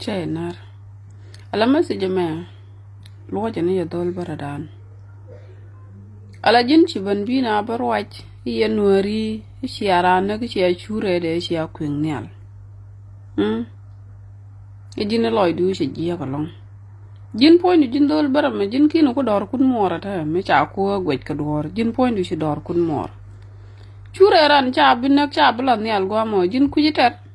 Chenar. Ala message me. Lo jani ya dol baradan. Ala jin ci ban bi na bar wach. Iya nuari. Siara na ki siya chure de siya kwing nial. Jin loy du si jiya kalong. Jin point jin dol bara me jin kino ko dor kun mora ta me cha ko gwet ka dor. Jin point si dor kun mor. Chure ran cha binak cha bla nial gwa mo jin kujiter.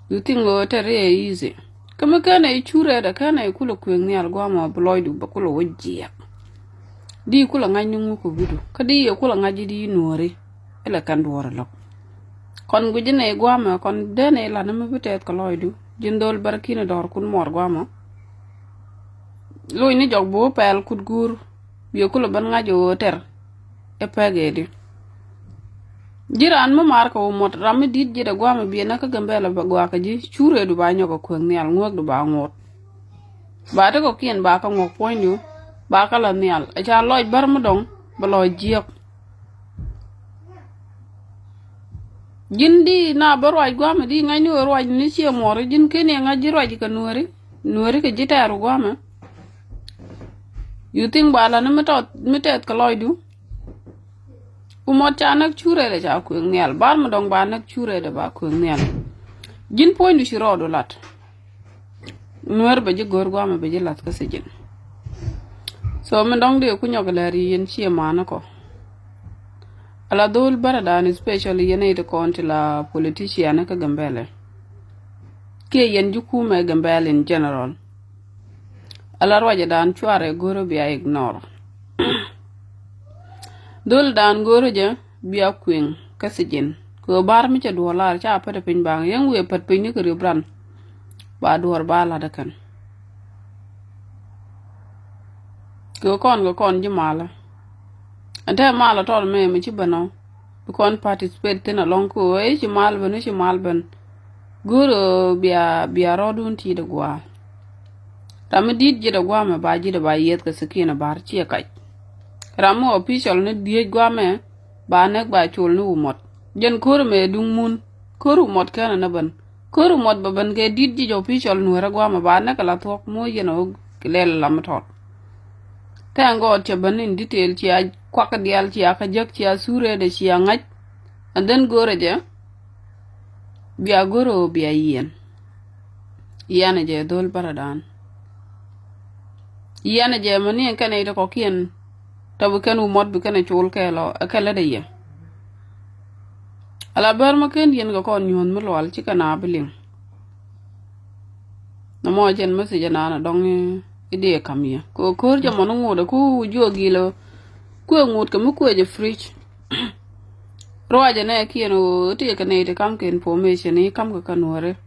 You think lo tere easy. Kama kana chure da kana kula kwing nial gwa mo bloy du ba kula wajia. Di kula nganyu ko bidu. Kadi ya kula ngaji di nuari. Ela kan dor lok. Kon gujine gwa mo kon dene la na me bitet ko loy du. Jin dol barakina dor kun mor gwa mo. Lo ini jog bo pel kut gur. Yo kula ban ngajo ter. E pagedi. Jiran mo mar ko mot rami dit jida gwa me biena ka gambela ba gwa ka ji chure du ba nyoko kweng nial ngok du ba ngot. Ba ta ko kien ba ka ngok point du ba ka la nial. A cha loj bar mo dong ba loj jiok. Jindi na ba roj gwa me di ngay nu roj ni chia mor jin kene nga ji roj ka nuari. Nuari ka jitaru gwa me. You think ba la na mitet ka loj du. Umot cha nak chure de cha kweng nial bar mo dong ba nak chure de ba kweng nial jin point du shiro do lat nuer ba je gor gwa ma ba je lat ka sejin so mo dong de ku nyog lari yen chi mana ko ala dol baradan especially yen de konti la politician ka gambele ke yen ju ku me gambele in general ala roje dan chuare goro bi ignore Dol dan goro ja biya kwing kasijin ko bar mi ca $1 ca pada pin bang yang we pat pin ni ko bran ba duor ba la da kan ko kon ji mala anta mala tol me mi ci bano kon participate tin along ko e ci mal ban goro biya rodun ti da gwa tam dit ji da gwa ma ba ji da ba yet ka sakina bar ci kai Ramu official ne diej gwa me ba nek ba chul nu umot. Jen kuru me dung mun. Kuru umot kana na ban. Kuru umot ba ban ke dit ji official nu ra gwa me ba nek la thok mo yen o kilel lam tot. Tango che ban in detail chi a kwaka dial chi a kajak chi a sure de chi a ngaj. And then gore je. Bia goro bia yen. Iyane je dol paradan. Iyane je mani en kane ito kokien. Tabu kan umot bu kan chul ke lo akala de ye ala bar ma ken yen ga kon nyon mo lol ci kana biling na mo jen ma se jana na dong ide kam ye ko kor ja mo ngoda ku jogi lo ku ngut ka mu ku je fridge roja ne kieno te ka ne te kam ke information ni kam ka kanore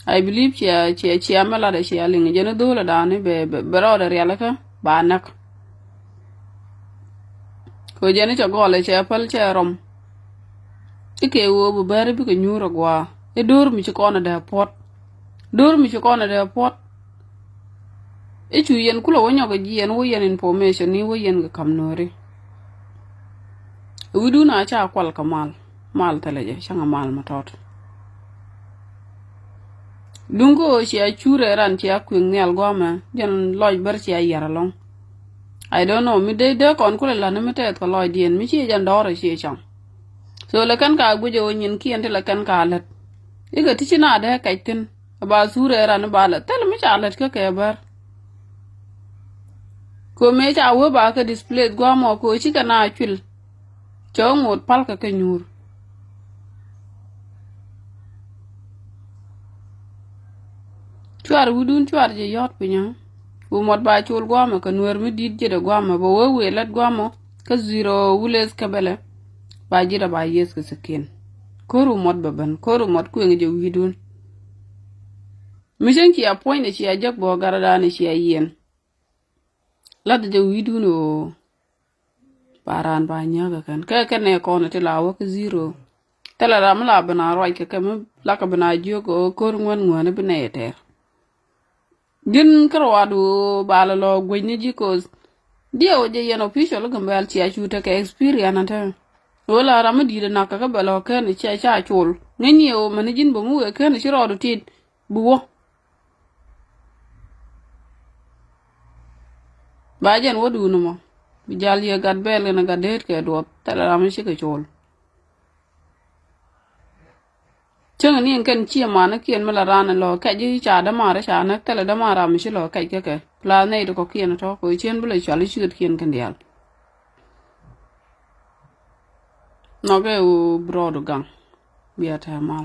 I believe she amala da she aling jena dola da ne be broda reala ka ba nak ko jena cha gole che pal che rom ike wo bu bari bi ko nyuro gwa e dor mi ci kona da pot e chu yen kula wonya ga ji yen wo yen information ni wo yen ga kam nore wudu na cha kwal kamal mal teleje changa mal matot Dungo si a chure ran si a kwing ni algoma jan loj bar si a yaralong. I don't know mi de kon kule la mi te ko loj dien mi si jan dore si chang. So le kan ka guje wonyin ki ente le kan ka let. Iga ti na de kaitin ba sure ran ba la tel mi cha let ka ke bar. Ko me cha wo ba ka display goma ko chi kana chul. Chongot pal ka ke nyur. Chuar wudun chuar je yot pinya. Umot ba chul gwama ka nuer mi dit jede gwama ba wewe let gwama ka zero wules kabele. Ba jida ba yes ka sakin. Koru mot baban, koru mot kueng je wudun. Mishan ki a point chi a jak bo garadani chi a yen. Lada je wudun o paran ba nyaga kan. Ka ne kona te lawa ka zero. Tela ramla bana roi ka kama laka bana joko koru ngwan bina eter. Din karwadu bala lo gwenye jikos. Dia oje yen official gambal chi a chuta ka experience anta. Wala ramadi na ka bala ka ni cha chul. Nên nhiều mà nó dính bố mũ cái này chứ rò được thịt. Bùa. Bà dân vô đủ nè mà. Bị gia lìa gạt bè lên là gạt đết kẻ đuộp. Tại là làm cái chôl. Chẳng hạn như cái chia mà nó kiên mà là ra nè lo. Cái gì chả đâm mà ra chả nó. Tại là đâm mà ra mình sẽ lo cái cái. Là này được có kiên nó thôi. Với trên bữa lấy chả lấy chữ kiên cái đial. Nó cái bro được găng. Biar thay mal.